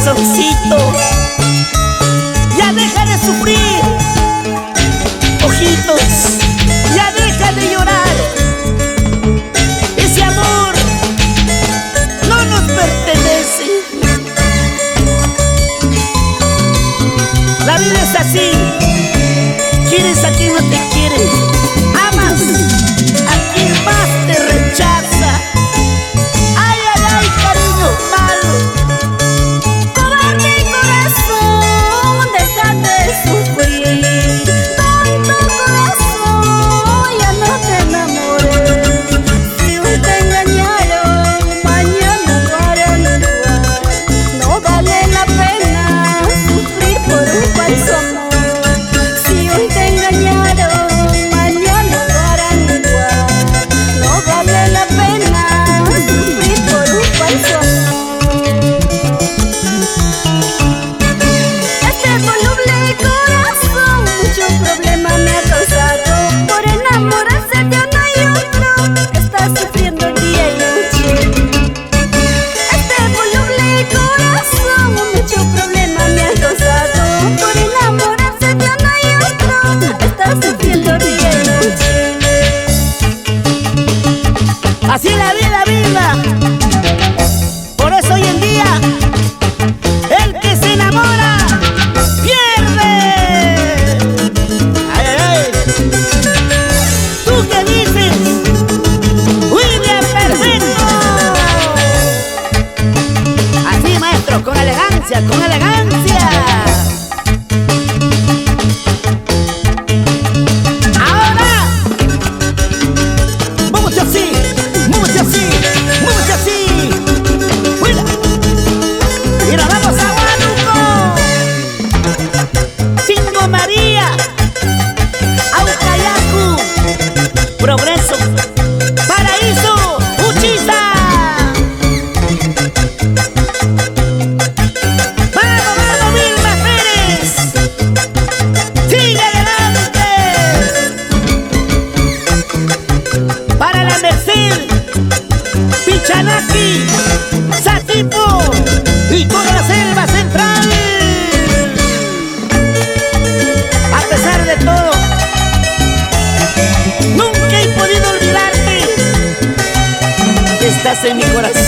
corazoncito, ya deja de sufrir. Ojitos, ya deja de llorar. Ese amor no nos pertenece. La vida es así. Quieres a quien no te quiere, amas a quien más te rechaza. Ay, ay, ay, cariño malo. Cobarde corazón, deja de sufrir. Tonto corazón, ya no te enamores. Si hoy te engañaron, mañana lo harán igual. No vale la pena sufrir por un falso amor. Si hoy te engañaron, mañana lo harán igual. No vale la pena sufrir por un falso amor. Este voluble corazón mucho problema me ha causado. Por enamorarse de uno y otro, está sufriendo día y noche. Este voluble corazón mucho problema me ha causado. Por enamorarse de uno y otro, está sufriendo día y noche. Así es la vida misma. Por eso hoy en día el que se enamora pierde. Ay, ay, ay. ¿Tú qué dices? William Perfecto. Así, maestro, con elegancia, con elegancia. Ahora, muévete así, muévete así, muévete así. Mira, mira, vamos a Huánuco, Cinco María, Aucayacu, Progreso, Paraíso, Uchiza. Vamos, vamos, Vilma Pérez, sigue adelante. Para la Merced, Pichanaki, Satipo y toda la selva central. A pesar de todo, nunca he podido olvidarte. Estás en mi corazón.